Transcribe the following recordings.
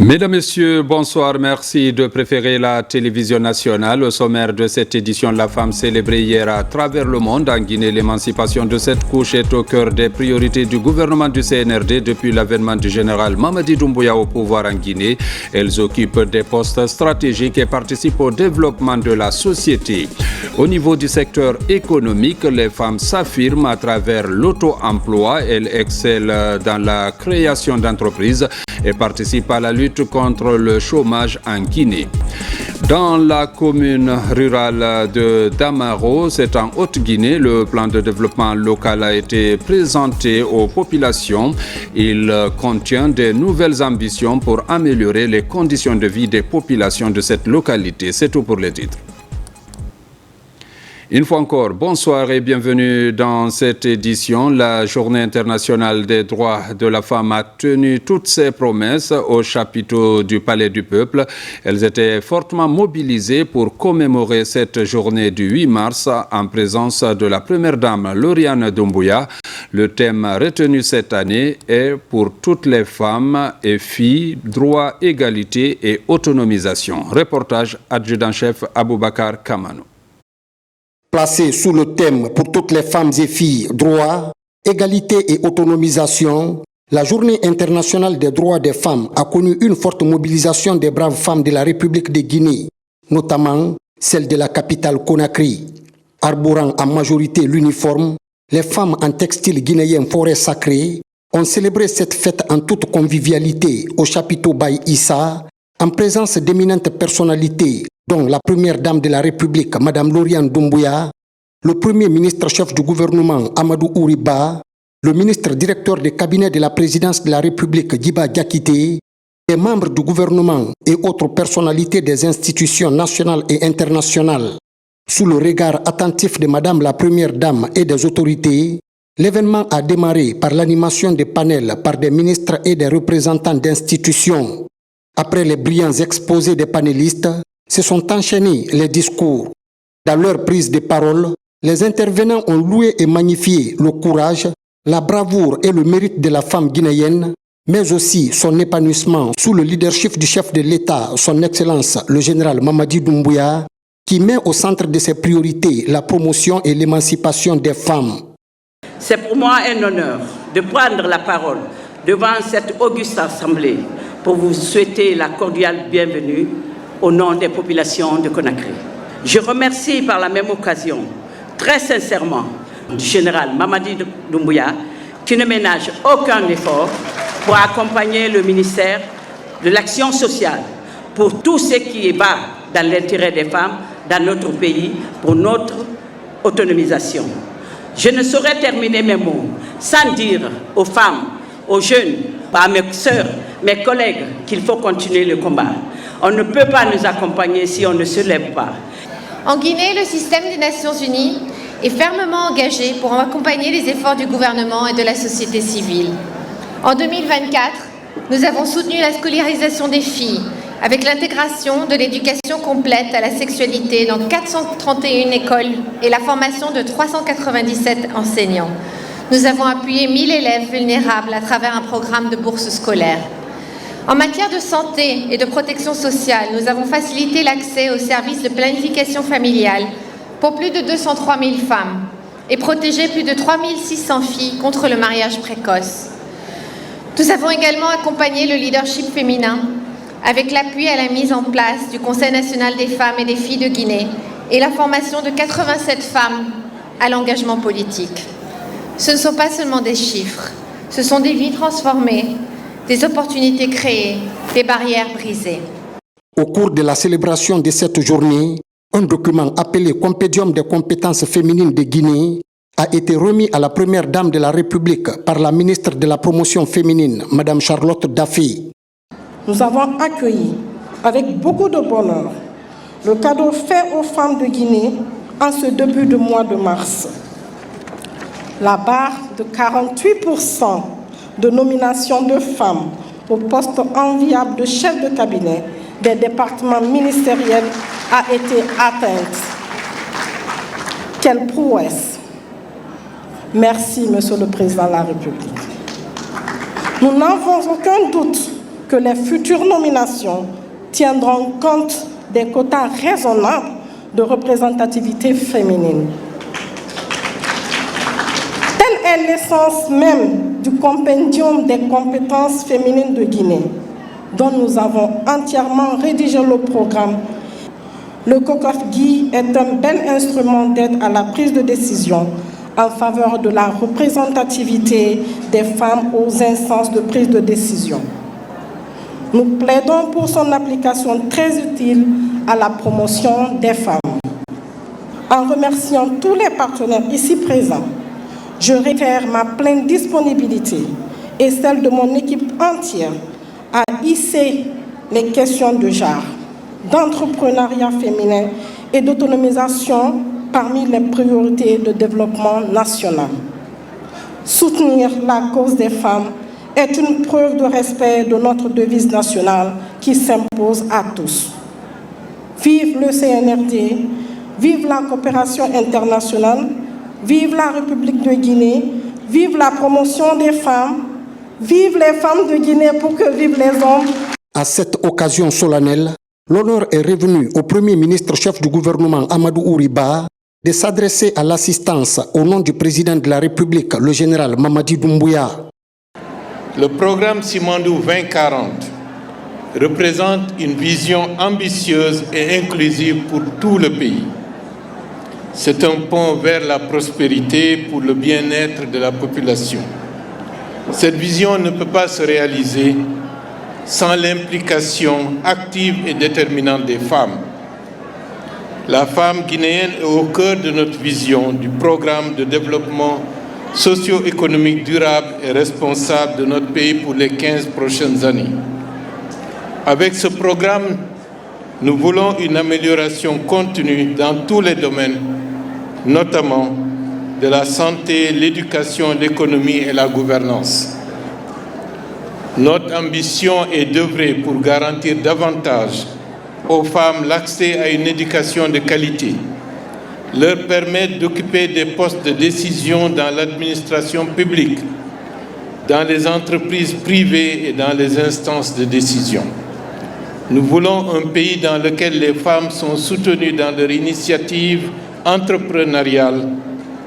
Mesdames, Messieurs, bonsoir. Merci de préférer la télévision nationale. Au sommaire de cette édition, la femme célébrée hier à travers le monde. En Guinée, l'émancipation de cette couche est au cœur des priorités du gouvernement du CNRD depuis l'avènement du général Mamadi Doumbouya au pouvoir en Guinée. Elles occupent des postes stratégiques et participent au développement de la société. Au niveau du secteur économique, les femmes s'affirment à travers l'auto-emploi. Elles excellent dans la création d'entreprises et participent à la lutte contre le chômage en Guinée. Dans la commune rurale de Damaro, c'est en Haute-Guinée, le plan de développement local a été présenté aux populations. Il contient de nouvelles ambitions pour améliorer les conditions de vie des populations de cette localité. C'est tout pour les titres. Une fois encore, bonsoir et bienvenue dans cette édition. La Journée internationale des droits de la femme a tenu toutes ses promesses au chapiteau du Palais du Peuple. Elles étaient fortement mobilisées pour commémorer cette journée du 8 mars en présence de la première dame Lauriane Doumbouya. Le thème retenu cette année est pour toutes les femmes et filles, droit, égalité et autonomisation. Reportage adjudant-chef Aboubakar Kamano. Placé sous le thème pour toutes les femmes et filles, droit, égalité et autonomisation, la Journée internationale des droits des femmes a connu une forte mobilisation des braves femmes de la République de Guinée, notamment celle de la capitale Conakry. Arborant en majorité l'uniforme, les femmes en textile guinéen forêt sacrée ont célébré cette fête en toute convivialité au chapiteau Baye Issa, en présence d'éminentes personnalités, dont la première dame de la République, Mme Lauriane Doumbouya, le premier ministre chef du gouvernement, Amadou Ouriba, le ministre directeur des cabinets de la présidence de la République, Djiba Diakité, les membres du gouvernement et autres personnalités des institutions nationales et internationales. Sous le regard attentif de Mme la première dame et des autorités, l'événement a démarré par l'animation des panels par des ministres et des représentants d'institutions. Après les brillants exposés des panélistes, se sont enchaînés les discours. Dans leur prise de parole, les intervenants ont loué et magnifié le courage, la bravoure et le mérite de la femme guinéenne, mais aussi son épanouissement sous le leadership du chef de l'État, son Excellence le général Mamadi Doumbouya, qui met au centre de ses priorités la promotion et l'émancipation des femmes. C'est pour moi un honneur de prendre la parole devant cette auguste assemblée pour vous souhaiter la cordiale bienvenue au nom des populations de Conakry. Je remercie par la même occasion, très sincèrement, le général Mamadi Doumbouya, qui ne ménage aucun effort pour accompagner le ministère de l'Action sociale pour tout ce qui est bas dans l'intérêt des femmes dans notre pays, pour notre autonomisation. Je ne saurais terminer mes mots sans dire aux femmes, aux jeunes, à mes sœurs, mes collègues, qu'il faut continuer le combat. On ne peut pas nous accompagner si on ne se lève pas. En Guinée, le système des Nations Unies est fermement engagé pour accompagner les efforts du gouvernement et de la société civile. En 2024, nous avons soutenu la scolarisation des filles avec l'intégration de l'éducation complète à la sexualité dans 431 écoles et la formation de 397 enseignants. Nous avons appuyé 1000 élèves vulnérables à travers un programme de bourses scolaires. En matière de santé et de protection sociale, nous avons facilité l'accès aux services de planification familiale pour plus de 203 000 femmes et protégé plus de 3 600 filles contre le mariage précoce. Nous avons également accompagné le leadership féminin avec l'appui à la mise en place du Conseil national des femmes et des filles de Guinée et la formation de 87 femmes à l'engagement politique. Ce ne sont pas seulement des chiffres, ce sont des vies transformées, des opportunités créées, des barrières brisées. Au cours de la célébration de cette journée, un document appelé Compédium des compétences féminines de Guinée a été remis à la première dame de la République par la ministre de la promotion féminine, Mme Charlotte Daffé. Nous avons accueilli avec beaucoup de bonheur le cadeau fait aux femmes de Guinée en ce début de mois de mars. La barre de 48% de nomination de femmes au poste enviable de chef de cabinet des départements ministériels a été atteinte. Quelle prouesse! Merci, Monsieur le Président de la République. Nous n'avons aucun doute que les futures nominations tiendront compte des quotas raisonnables de représentativité féminine. Telle est l'essence même du compendium des compétences féminines de Guinée, dont nous avons entièrement rédigé le programme. Le COCOF-GUI est un bel instrument d'aide à la prise de décision en faveur de la représentativité des femmes aux instances de prise de décision. Nous plaidons pour son application très utile à la promotion des femmes. En remerciant tous les partenaires ici présents, je réitère ma pleine disponibilité et celle de mon équipe entière à hisser les questions de genre, d'entrepreneuriat féminin et d'autonomisation parmi les priorités de développement national. Soutenir la cause des femmes est une preuve de respect de notre devise nationale qui s'impose à tous. Vive le CNRD, vive la coopération internationale, vive la République de Guinée, vive la promotion des femmes, vive les femmes de Guinée pour que vivent les hommes. À cette occasion solennelle, l'honneur est revenu au Premier ministre chef du gouvernement Amadou Ouriba de s'adresser à l'assistance au nom du président de la République, le général Mamadi Doumbouya. Le programme Simandou 2040 représente une vision ambitieuse et inclusive pour tout le pays. C'est un pont vers la prospérité pour le bien-être de la population. Cette vision ne peut pas se réaliser sans l'implication active et déterminante des femmes. La femme guinéenne est au cœur de notre vision du programme de développement socio-économique durable et responsable de notre pays pour les 15 prochaines années. Avec ce programme, nous voulons une amélioration continue dans tous les domaines, notamment de la santé, l'éducation, l'économie et la gouvernance. Notre ambition est d'œuvrer pour garantir davantage aux femmes l'accès à une éducation de qualité, leur permettre d'occuper des postes de décision dans l'administration publique, dans les entreprises privées et dans les instances de décision. Nous voulons un pays dans lequel les femmes sont soutenues dans leur initiative entrepreneuriale,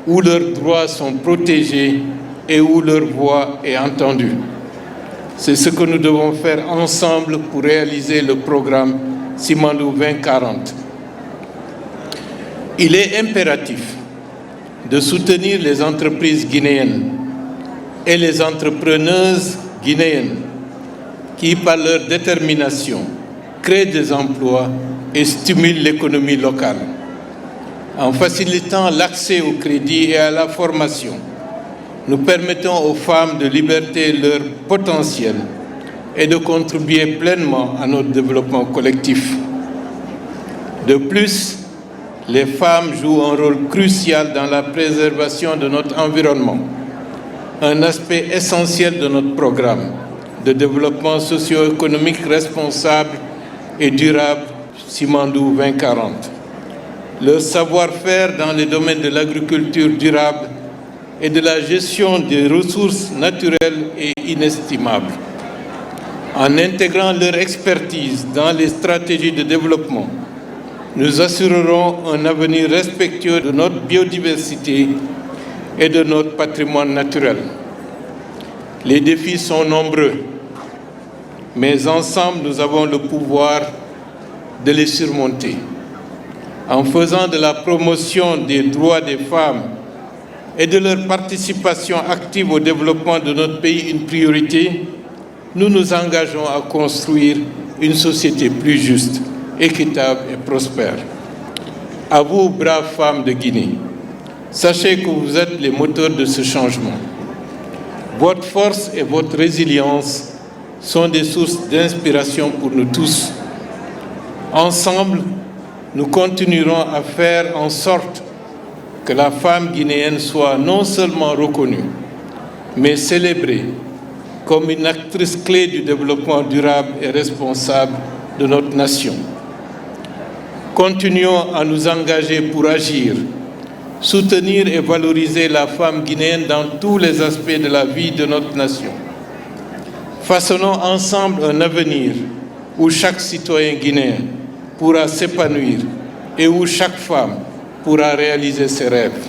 où leurs droits sont protégés et où leur voix est entendue. C'est ce que nous devons faire ensemble pour réaliser le programme Simandou 2040. Il est impératif de soutenir les entreprises guinéennes et les entrepreneuses guinéennes qui, par leur détermination, créent des emplois et stimulent l'économie locale. En facilitant l'accès au crédit et à la formation, nous permettons aux femmes de liberter leur potentiel et de contribuer pleinement à notre développement collectif. De plus, les femmes jouent un rôle crucial dans la préservation de notre environnement, un aspect essentiel de notre programme de développement socio-économique responsable et durable Simandou 2040. Leur savoir-faire dans les domaines de l'agriculture durable et de la gestion des ressources naturelles est inestimable. En intégrant leur expertise dans les stratégies de développement, nous assurerons un avenir respectueux de notre biodiversité et de notre patrimoine naturel. Les défis sont nombreux, mais ensemble nous avons le pouvoir de les surmonter. En faisant de la promotion des droits des femmes et de leur participation active au développement de notre pays une priorité, nous nous engageons à construire une société plus juste, équitable et prospère. À vous, braves femmes de Guinée, sachez que vous êtes les moteurs de ce changement. Votre force et votre résilience sont des sources d'inspiration pour nous tous. Ensemble, nous continuerons à faire en sorte que la femme guinéenne soit non seulement reconnue, mais célébrée comme une actrice clé du développement durable et responsable de notre nation. Continuons à nous engager pour agir, soutenir et valoriser la femme guinéenne dans tous les aspects de la vie de notre nation. Façonnons ensemble un avenir où chaque citoyen guinéen pourra s'épanouir et où chaque femme pourra réaliser ses rêves.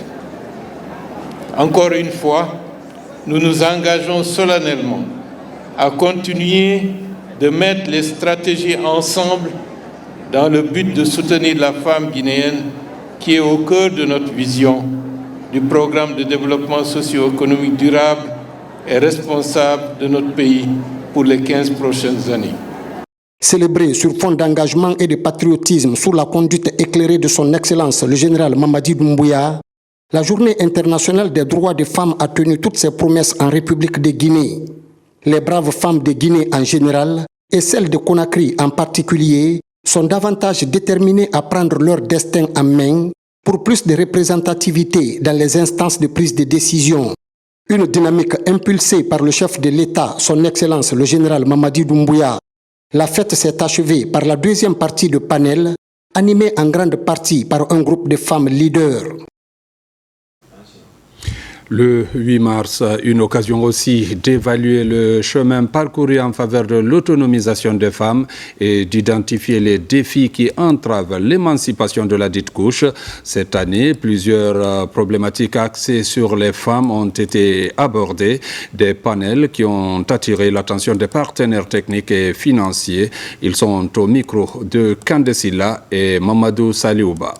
Encore une fois, nous nous engageons solennellement à continuer de mettre les stratégies ensemble dans le but de soutenir la femme guinéenne qui est au cœur de notre vision du programme de développement socio-économique durable et responsable de notre pays pour les 15 prochaines années. Célébré sur fond d'engagement et de patriotisme sous la conduite éclairée de son Excellence le général Mamadi Doumbouya, la Journée internationale des droits des femmes a tenu toutes ses promesses en République de Guinée. Les braves femmes de Guinée en général et celles de Conakry en particulier sont davantage déterminées à prendre leur destin en main pour plus de représentativité dans les instances de prise de décision. Une dynamique impulsée par le chef de l'État, son Excellence le général Mamadi Doumbouya. La fête s'est achevée par la deuxième partie de panel, animée en grande partie par un groupe de femmes leaders. Le 8 mars, une occasion aussi d'évaluer le chemin parcouru en faveur de l'autonomisation des femmes et d'identifier les défis qui entravent l'émancipation de la dite couche. Cette année, plusieurs problématiques axées sur les femmes ont été abordées. Des panels qui ont attiré l'attention des partenaires techniques et financiers. Ils sont au micro de Kandesila et Mamadou Saliouba.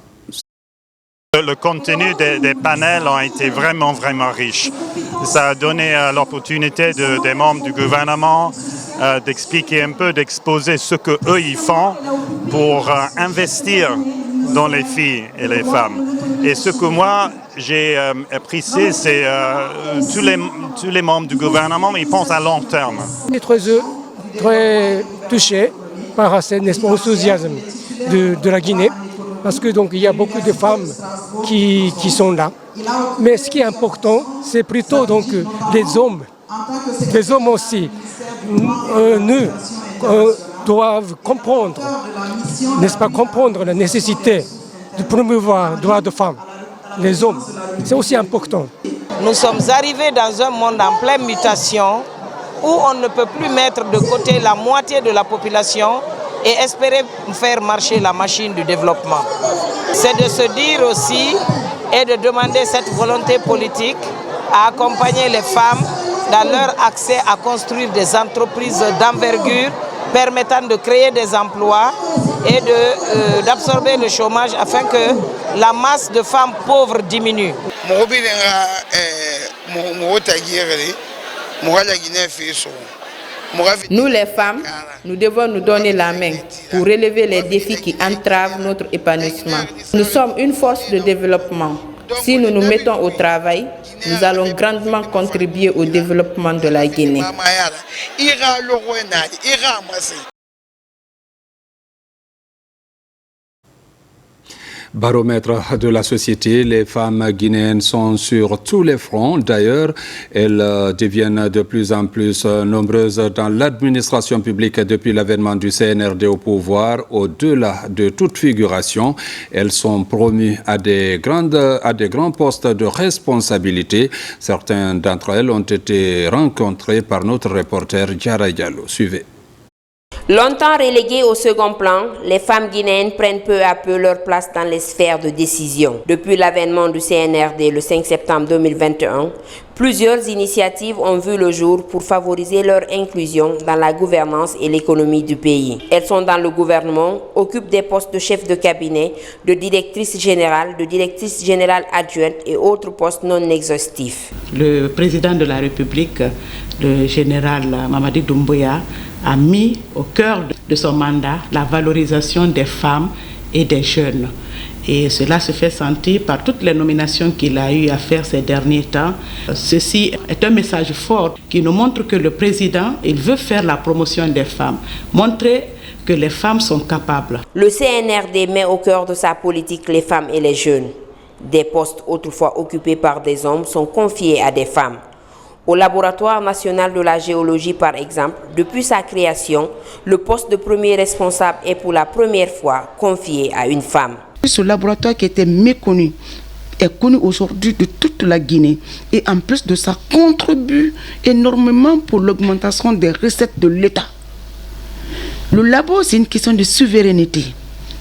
Le contenu des panels a été vraiment riche. Ça a donné l'opportunité des membres du gouvernement d'expliquer un peu, d'exposer ce qu'eux ils font pour investir dans les filles et les femmes. Et ce que moi j'ai apprécié, c'est tous les membres du gouvernement, ils pensent à long terme. Je suis très touché par cet enthousiasme de la Guinée. Parce que donc il y a beaucoup de femmes qui sont là. Mais ce qui est important, c'est plutôt donc les hommes. Les hommes aussi, doivent comprendre, n'est-ce pas, comprendre la nécessité de promouvoir le droit de femmes. Les hommes, c'est aussi important. Nous sommes arrivés dans un monde en pleine mutation où on ne peut plus mettre de côté la moitié de la population et espérer faire marcher la machine du développement. C'est de se dire aussi et de demander cette volonté politique à accompagner les femmes dans leur accès à construire des entreprises d'envergure permettant de créer des emplois et d'absorber le chômage afin que la masse de femmes pauvres diminue. Nous les femmes, nous devons nous donner la main pour relever les défis qui entravent notre épanouissement. Nous sommes une force de développement. Si nous nous mettons au travail, nous allons grandement contribuer au développement de la Guinée. Baromètre de la société, les femmes guinéennes sont sur tous les fronts. D'ailleurs, elles deviennent de plus en plus nombreuses dans l'administration publique depuis l'avènement du CNRD au pouvoir. Au-delà de toute figuration, elles sont promues à des grands postes de responsabilité. Certains d'entre elles ont été rencontrées par notre reporter Diara Diallo. Suivez. Longtemps reléguées au second plan, les femmes guinéennes prennent peu à peu leur place dans les sphères de décision. Depuis l'avènement du CNRD le 5 septembre 2021, plusieurs initiatives ont vu le jour pour favoriser leur inclusion dans la gouvernance et l'économie du pays. Elles sont dans le gouvernement, occupent des postes de chef de cabinet, de directrice générale adjointe et autres postes non exhaustifs. Le président de la République, le général Mamadi Doumbouya, a mis au cœur de son mandat la valorisation des femmes et des jeunes. Et cela se fait sentir par toutes les nominations qu'il a eu à faire ces derniers temps. Ceci est un message fort qui nous montre que le président, il veut faire la promotion des femmes, montrer que les femmes sont capables. Le CNRD met au cœur de sa politique les femmes et les jeunes. Des postes autrefois occupés par des hommes sont confiés à des femmes. Au laboratoire national de la géologie, par exemple, depuis sa création, le poste de premier responsable est pour la première fois confié à une femme. Ce laboratoire qui était méconnu est connu aujourd'hui de toute la Guinée et en plus de ça contribue énormément pour l'augmentation des recettes de l'État. Le labo, c'est une question de souveraineté,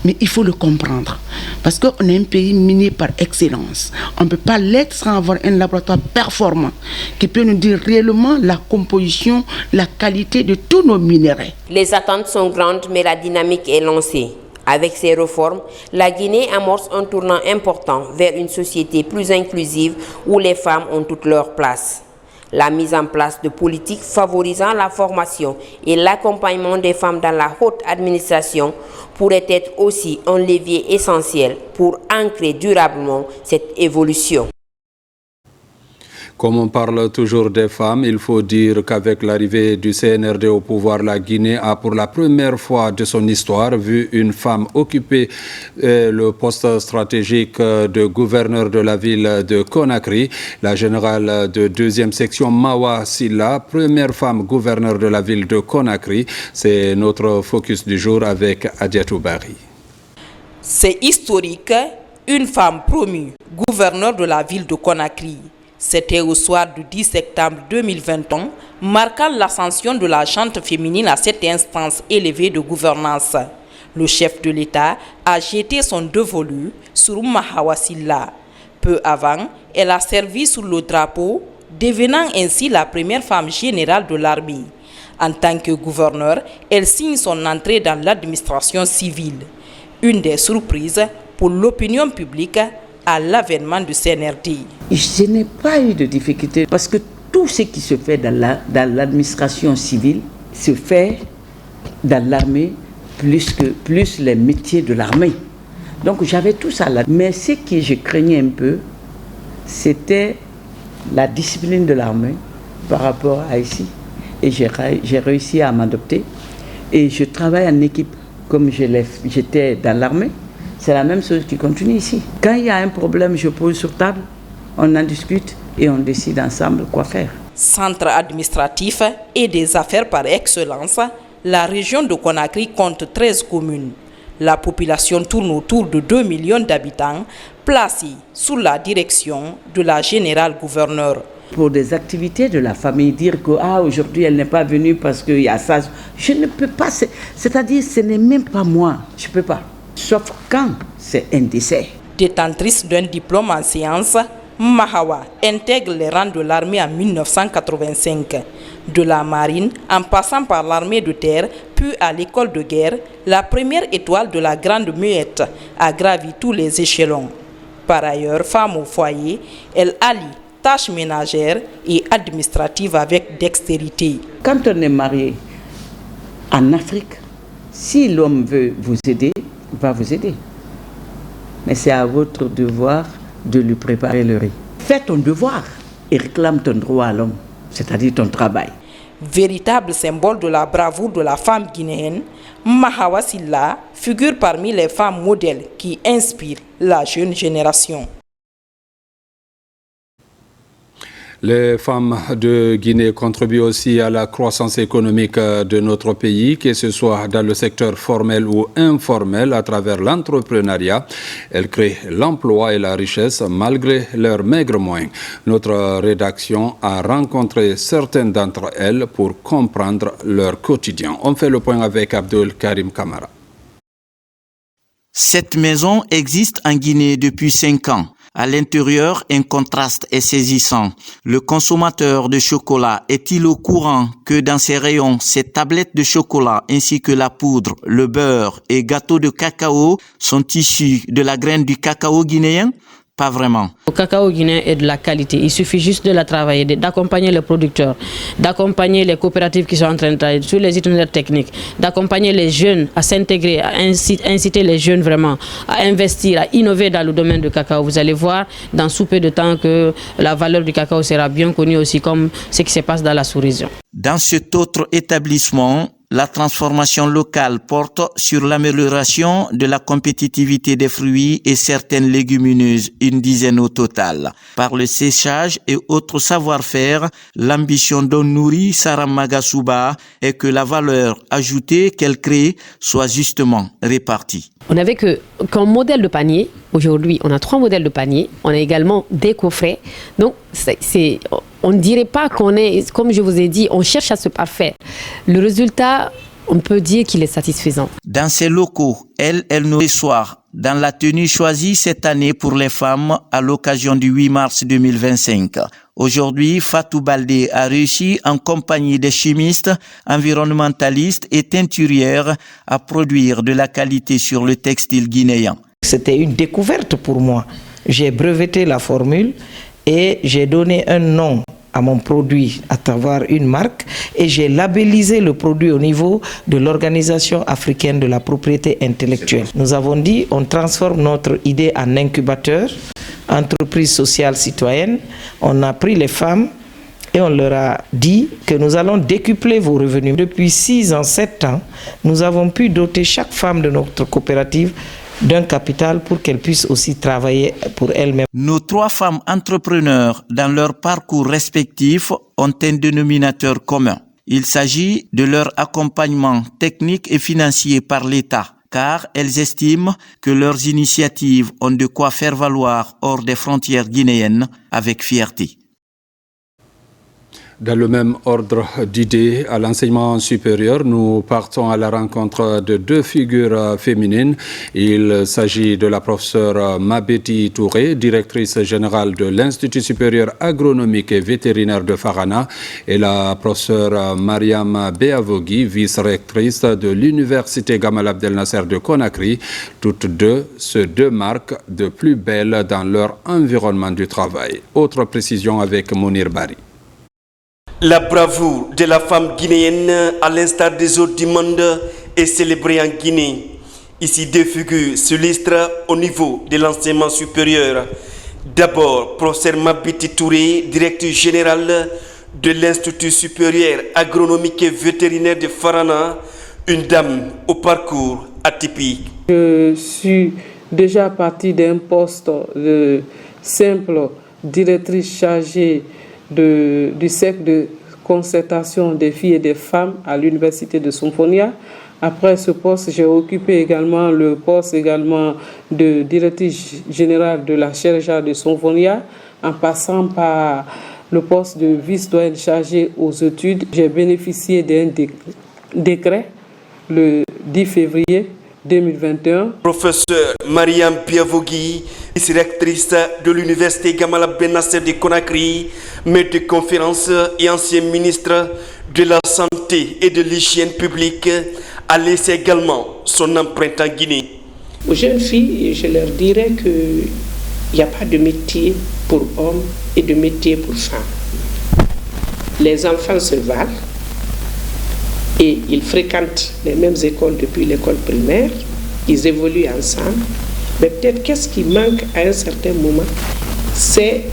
mais il faut le comprendre parce qu'on est un pays minier par excellence. On ne peut pas l'être sans avoir un laboratoire performant qui peut nous dire réellement la composition, la qualité de tous nos minéraux. Les attentes sont grandes, mais la dynamique est lancée. Avec ces réformes, la Guinée amorce un tournant important vers une société plus inclusive où les femmes ont toute leur place. La mise en place de politiques favorisant la formation et l'accompagnement des femmes dans la haute administration pourrait être aussi un levier essentiel pour ancrer durablement cette évolution. Comme on parle toujours des femmes, il faut dire qu'avec l'arrivée du CNRD au pouvoir, la Guinée a pour la première fois de son histoire vu une femme occuper le poste stratégique de gouverneur de la ville de Conakry. La générale de 2e section Mawa Silla, première femme gouverneur de la ville de Conakry. C'est notre focus du jour avec Adiatou Bari. C'est historique, une femme promue gouverneur de la ville de Conakry. C'était au soir du 10 septembre 2021, marquant l'ascension de la gente féminine à cette instance élevée de gouvernance. Le chef de l'État a jeté son dévolu sur Mahawa Silla. Peu avant, elle a servi sous le drapeau, devenant ainsi la première femme générale de l'armée. En tant que gouverneur, elle signe son entrée dans l'administration civile. Une des surprises pour l'opinion publique à l'avènement du CNRD. Je n'ai pas eu de difficulté parce que tout ce qui se fait dans l'administration civile se fait dans l'armée plus les métiers de l'armée. Donc j'avais tout ça là. Mais ce que je craignais un peu, c'était la discipline de l'armée par rapport à ici. Et j'ai réussi à m'adopter. Et je travaille en équipe comme j'étais dans l'armée. C'est la même chose qui continue ici. Quand il y a un problème, je pose sur table, on en discute et on décide ensemble quoi faire. Centre administratif et des affaires par excellence, la région de Conakry compte 13 communes. La population tourne autour de 2 millions d'habitants, placés sous la direction de la générale gouverneure. Pour des activités de la famille, dire que aujourd'hui elle n'est pas venue parce qu'il y a ça, je ne peux pas. C'est-à-dire, ce n'est même pas moi, je ne peux pas. Sauf quand c'est un décès. Détentrice d'un diplôme en sciences, Mahawa intègre les rangs de l'armée en 1985. De la marine, en passant par l'armée de terre, puis à l'école de guerre, la première étoile de la Grande Muette a gravi tous les échelons. Par ailleurs, femme au foyer, elle allie tâches ménagères et administratives avec dextérité. Quand on est marié en Afrique, si l'homme veut vous aider, il va vous aider. Mais c'est à votre devoir de lui préparer le riz. Fais ton devoir et réclame ton droit à l'homme, c'est-à-dire ton travail. Véritable symbole de la bravoure de la femme guinéenne, Mahawa Silla figure parmi les femmes modèles qui inspirent la jeune génération. Les femmes de Guinée contribuent aussi à la croissance économique de notre pays, que ce soit dans le secteur formel ou informel, à travers l'entrepreneuriat. Elles créent l'emploi et la richesse malgré leurs maigres moyens. Notre rédaction a rencontré certaines d'entre elles pour comprendre leur quotidien. On fait le point avec Abdul Karim Kamara. Cette maison existe en Guinée depuis 5 ans. À l'intérieur, un contraste est saisissant. Le consommateur de chocolat est-il au courant que dans ses rayons, ces tablettes de chocolat ainsi que la poudre, le beurre et gâteaux de cacao sont issus de la graine du cacao guinéen? Pas vraiment. Le cacao guinéen est de la qualité. Il suffit juste de la travailler, d'accompagner les producteurs, d'accompagner les coopératives qui sont en train de travailler sur les itinéraires techniques, d'accompagner les jeunes à s'intégrer, à inciter les jeunes vraiment à investir, à innover dans le domaine du cacao. Vous allez voir dans sous peu de temps que la valeur du cacao sera bien connue aussi, comme ce qui se passe dans la sous-région. Dans cet autre établissement, La transformation locale porte sur l'amélioration de la compétitivité des fruits et certaines légumineuses, une dizaine au total. Par le séchage et autres savoir-faire, l'ambition d'Onuri Saramagasuba est que la valeur ajoutée qu'elle crée soit justement répartie. On n'avait qu'un modèle de panier. Aujourd'hui, on a 3 modèles de panier. On a également des coffrets. Donc, on ne dirait pas qu'on est, comme je vous ai dit, on cherche à se parfaire. Le résultat, on peut dire qu'il est satisfaisant. Dans ces locaux, elle nous reçoit dans la tenue choisie cette année pour les femmes à l'occasion du 8 mars 2025. Aujourd'hui, Fatou Baldé a réussi en compagnie des chimistes, environnementalistes et teinturières à produire de la qualité sur le textile guinéen. C'était une découverte pour moi. J'ai breveté la formule et j'ai donné un nom à mon produit à travers une marque et j'ai labellisé le produit au niveau de l'Organisation africaine de la propriété intellectuelle. Nous avons dit on transforme notre idée en incubateur, entreprise sociale citoyenne. On a pris les femmes et on leur a dit que nous allons décupler vos revenus. Depuis 6 ans, 7 ans, nous avons pu doter chaque femme de notre coopérative d'un capital pour qu'elles puissent aussi travailler pour elles-mêmes. Nos 3 femmes entrepreneurs, dans leur parcours respectif, ont un dénominateur commun. Il s'agit de leur accompagnement technique et financier par l'État, car elles estiment que leurs initiatives ont de quoi faire valoir hors des frontières guinéennes avec fierté. Dans le même ordre d'idées, à l'enseignement supérieur, nous partons à la rencontre de 2 figures féminines. Il s'agit de la professeure Mabeti Touré, directrice générale de l'Institut supérieur agronomique et vétérinaire de Farana, et la professeure Mariam Beavogui, vice-rectrice de l'Université Gamal Abdel Nasser de Conakry. Toutes deux se démarquent de plus belle dans leur environnement du travail. Autre précision avec Mounir Bari. La bravoure de la femme guinéenne, à l'instar des autres du monde, est célébrée en Guinée. Ici, 2 figures s'illustrent au niveau de l'enseignement supérieur. D'abord, professeur Mabeti Touré, directeur général de l'Institut supérieur agronomique et vétérinaire de Farana, une dame au parcours atypique. Je suis déjà partie d'un poste de simple directrice chargée du cercle de concertation des filles et des femmes à l'université de Symphonia. Après ce poste, j'ai occupé également le poste de directrice générale de la chaire de Symphonia, en passant par le poste de vice-doyenne chargée aux études. J'ai bénéficié d'un décret le 10 février 2021. Professeur Mariam Biavogui, vice-rectrice de l'Université Gamal Abdel Nasser de Conakry, maître de conférence et ancien ministre de la Santé et de l'Hygiène publique, a laissé également son empreinte en Guinée. Aux jeunes filles, je leur dirais qu'il n'y a pas de métier pour hommes et de métier pour femmes. Les enfants se valent et ils fréquentent les mêmes écoles depuis l'école primaire, ils évoluent ensemble, mais peut-être qu'est-ce qui manque à un certain moment, c'est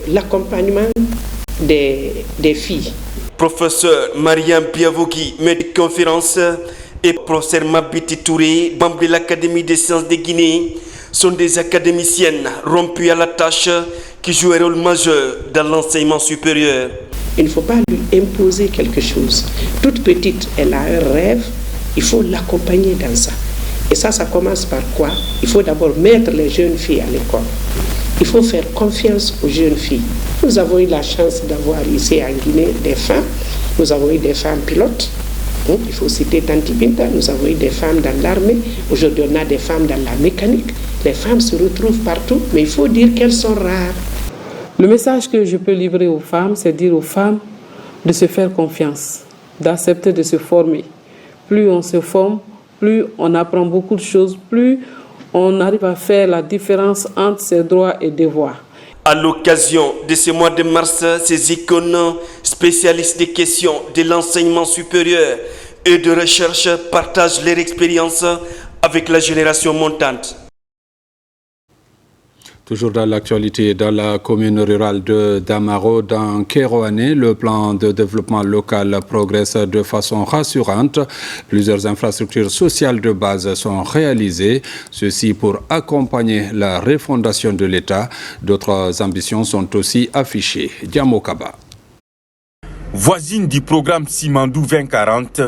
l'accompagnement des filles. Professeur Mariam Biavogui, maître de conférence, et professeur Mabeti Touré, membre de l'Académie des sciences de Guinée, sont des académiciennes rompues à la tâche qui jouent un rôle majeur dans l'enseignement supérieur. Il ne faut pas lui imposer quelque chose. Toute petite, elle a un rêve, il faut l'accompagner dans ça. Et ça commence par quoi? Il faut d'abord mettre les jeunes filles à l'école. Il faut faire confiance aux jeunes filles. Nous avons eu la chance d'avoir ici en Guinée des femmes. Nous avons eu des femmes pilotes. Il faut citer Tanti Binta. Nous avons eu des femmes dans l'armée. Aujourd'hui, on a des femmes dans la mécanique. Les femmes se retrouvent partout, mais il faut dire qu'elles sont rares. Le message que je peux livrer aux femmes, c'est dire aux femmes de se faire confiance, d'accepter de se former. Plus on se forme, plus on apprend beaucoup de choses, plus on arrive à faire la différence entre ses droits et devoirs. À l'occasion de ce mois de mars, ces icônes spécialistes des questions de l'enseignement supérieur et de recherche partagent leur expérience avec la génération montante. Toujours dans l'actualité, dans la commune rurale de Damaro, dans Kéroane, le plan de développement local progresse de façon rassurante. Plusieurs infrastructures sociales de base sont réalisées, ceci pour accompagner la refondation de l'État. D'autres ambitions sont aussi affichées. Diamo Kaba. Voisine du programme Simandou 2040,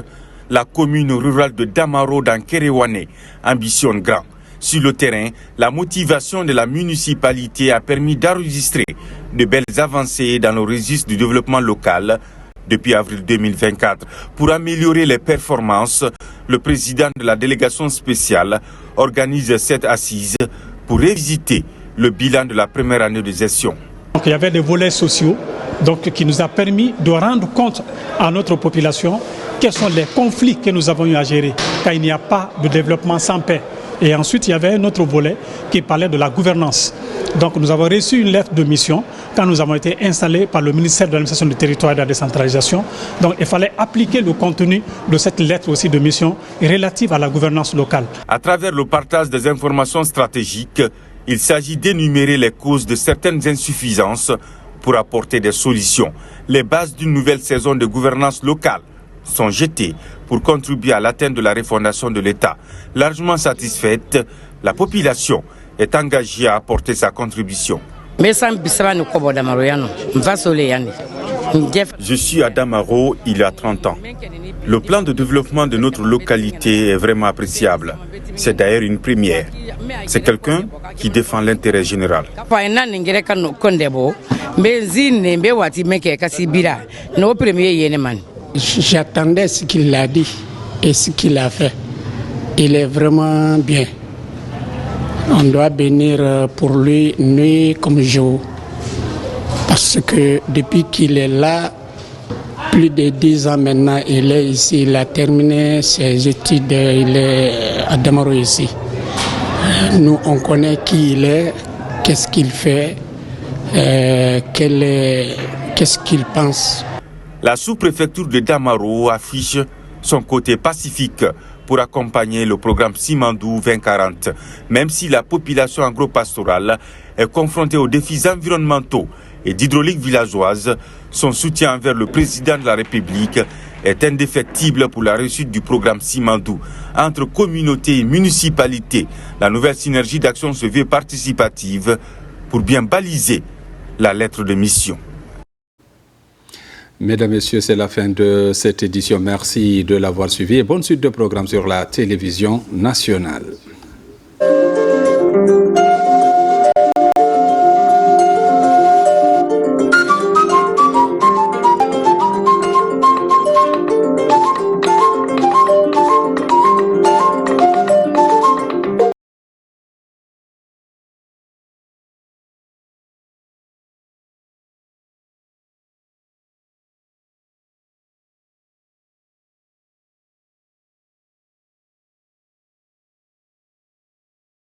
la commune rurale de Damaro dans Kéroane ambitionne grand. Sur le terrain, la motivation de la municipalité a permis d'enregistrer de belles avancées dans le registre du développement local depuis avril 2024. Pour améliorer les performances, le président de la délégation spéciale organise cette assise pour révisiter le bilan de la première année de gestion. Donc, il y avait des volets sociaux qui nous a permis de rendre compte à notre population quels sont les conflits que nous avons eu à gérer, car il n'y a pas de développement sans paix. Et ensuite, il y avait un autre volet qui parlait de la gouvernance. Donc, nous avons reçu une lettre de mission quand nous avons été installés par le ministère de l'administration du territoire et de la décentralisation. Donc, il fallait appliquer le contenu de cette lettre aussi de mission relative à la gouvernance locale. À travers le partage des informations stratégiques, il s'agit d'énumérer les causes de certaines insuffisances pour apporter des solutions. Les bases d'une nouvelle saison de gouvernance locale sont jetées pour contribuer à l'atteinte de la refondation de l'État. Largement satisfaite, la population est engagée à apporter sa contribution. Je suis à Damaro il y a 30 ans. Le plan de développement de notre localité est vraiment appréciable. C'est d'ailleurs une première. C'est quelqu'un qui défend l'intérêt général. J'attendais ce qu'il a dit et ce qu'il a fait. Il est vraiment bien. On doit bénir pour lui nuit comme jour. Parce que depuis qu'il est là, plus de 10 ans maintenant, il est ici. Il a terminé ses études, il est à Damaro ici. Nous, on connaît qui il est, qu'est-ce qu'il fait, qu'est-ce qu'il pense. La sous-préfecture de Damaro affiche son côté pacifique pour accompagner le programme Simandou 2040. Même si la population agro-pastorale est confrontée aux défis environnementaux et d'hydraulique villageoise, son soutien envers le président de la République est indéfectible pour la réussite du programme Simandou. Entre communautés et municipalités, la nouvelle synergie d'action se veut participative pour bien baliser la lettre de mission. Mesdames, Messieurs, c'est la fin de cette édition. Merci de l'avoir suivi et bonne suite de programmes sur la télévision nationale.